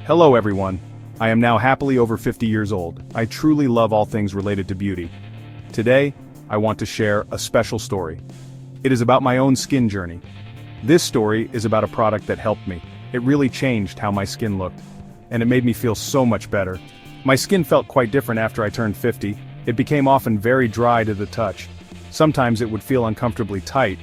Hello everyone. I am now happily over 50 years old. I truly love all things related to beauty. Today, I want to share a special story. It is about my own skin journey. This story is about a product that helped me. It really changed how my skin looked. And it made me feel so much better. My skin felt quite different after I turned 50. It became often very dry to the touch. Sometimes it would feel uncomfortably tight.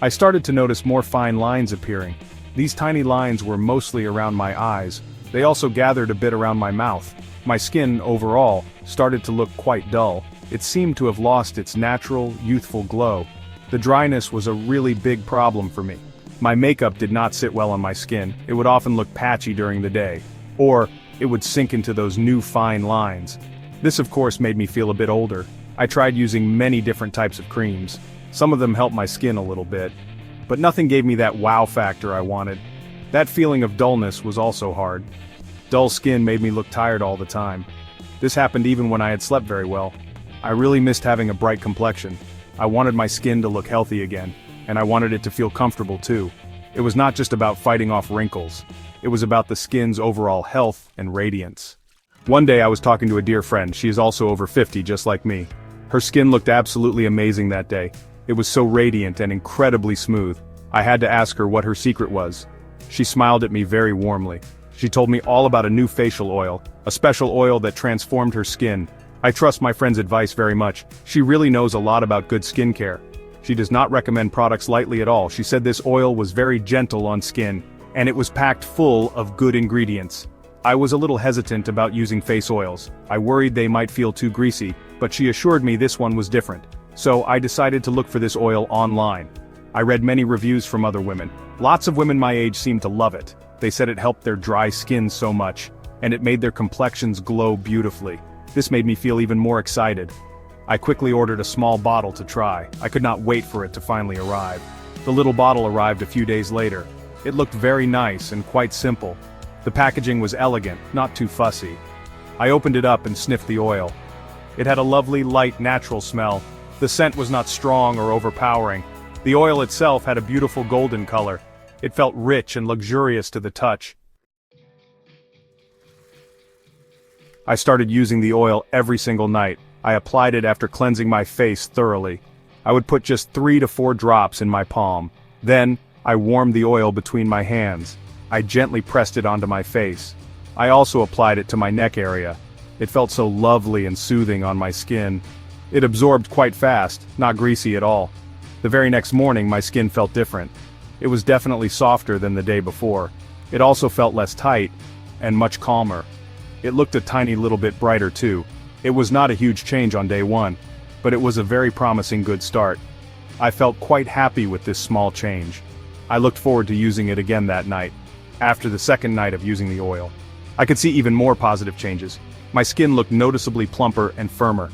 I started to notice more fine lines appearing. These tiny lines were mostly around my eyes. They also gathered a bit around my mouth. My skin, overall, started to look quite dull. It seemed to have lost its natural, youthful glow. The dryness was a really big problem for me. My makeup did not sit well on my skin. It would often look patchy during the day. Or, it would sink into those new fine lines. This of course made me feel a bit older. I tried using many different types of creams. Some of them helped my skin a little bit. But nothing gave me that wow factor I wanted. That feeling of dullness was also hard. Dull skin made me look tired all the time. This happened even when I had slept very well. I really missed having a bright complexion. I wanted my skin to look healthy again, and I wanted it to feel comfortable too. It was not just about fighting off wrinkles. It was about the skin's overall health and radiance. One day I was talking to a dear friend. She is also over 50 just like me. Her skin looked absolutely amazing that day. It was so radiant and incredibly smooth. I had to ask her what her secret was. She smiled at me very warmly. She told me all about a new facial oil, a special oil that transformed her skin. I trust my friend's advice very much. She really knows a lot about good skincare. She does not recommend products lightly at all. She said this oil was very gentle on skin, and it was packed full of good ingredients. I was a little hesitant about using face oils. I worried they might feel too greasy, but she assured me this one was different. So I decided to look for this oil online. I read many reviews from other women. Lots of women my age seemed to love it. They said it helped their dry skin so much, and it made their complexions glow beautifully. This made me feel even more excited. I quickly ordered a small bottle to try. I could not wait for it to finally arrive. The little bottle arrived a few days later. It looked very nice and quite simple. The packaging was elegant, not too fussy. I opened it up and sniffed the oil. It had a lovely, light, natural smell. The scent was not strong or overpowering. The oil itself had a beautiful golden color. It felt rich and luxurious to the touch. I started using the oil every single night. I applied it after cleansing my face thoroughly. I would put just 3 to 4 drops in my palm. Then, I warmed the oil between my hands. I gently pressed it onto my face. I also applied it to my neck area. It felt so lovely and soothing on my skin. It absorbed quite fast, not greasy at all. The very next morning my skin felt different. It was definitely softer than the day before. It also felt less tight, and much calmer. It looked a tiny little bit brighter too. It was not a huge change on day one, but it was a very promising good start. I felt quite happy with this small change. I looked forward to using it again that night, after the second night of using the oil. I could see even more positive changes. My skin looked noticeably plumper and firmer.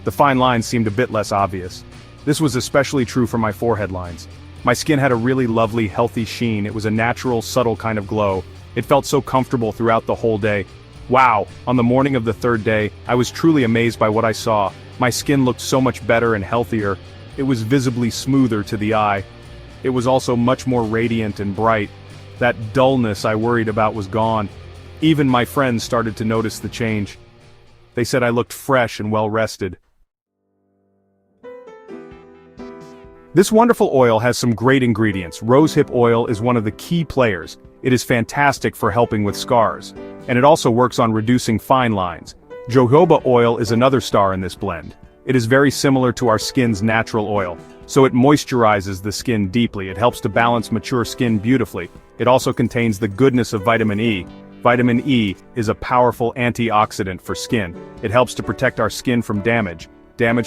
The fine lines seemed a bit less obvious. This was especially true for my forehead lines. My skin had a really lovely, healthy sheen. It was a natural, subtle kind of glow. It felt so comfortable throughout the whole day. Wow, on the morning of the third day, I was truly amazed by what I saw. My skin looked so much better and healthier. It was visibly smoother to the eye. It was also much more radiant and bright. That dullness I worried about was gone. Even my friends started to notice the change. They said I looked fresh and well-rested. This wonderful oil has some great ingredients. Rosehip oil is one of the key players. It is fantastic for helping with scars. And it also works on reducing fine lines. Jojoba oil is another star in this blend. It is very similar to our skin's natural oil. So it moisturizes the skin deeply. It helps to balance mature skin beautifully. It also contains the goodness of vitamin E. Vitamin E is a powerful antioxidant for skin. It helps to protect our skin from damage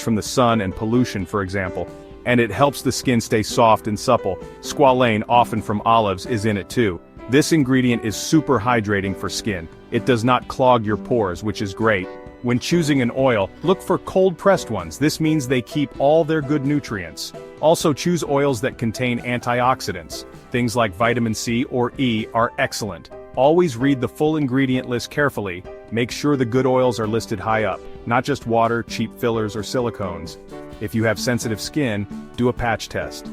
from the sun and pollution, for example. And it helps the skin stay soft and supple. Squalane, often from olives, is in it too. This ingredient is super hydrating for skin. It does not clog your pores, which is great. When choosing an oil, look for cold-pressed ones. This means they keep all their good nutrients. Also choose oils that contain antioxidants. Things like vitamin C or E are excellent. Always read the full ingredient list carefully. Make sure the good oils are listed high up, not just water, cheap fillers, or silicones. If you have sensitive skin, do a patch test.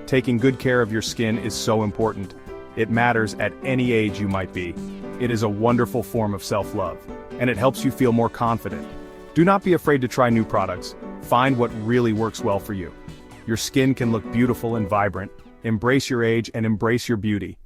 Taking good care of your skin is so important. It matters at any age you might be. It is a wonderful form of self-love, and it helps you feel more confident. Do not be afraid to try new products. Find what really works well for you. Your skin can look beautiful and vibrant. Embrace your age and embrace your beauty.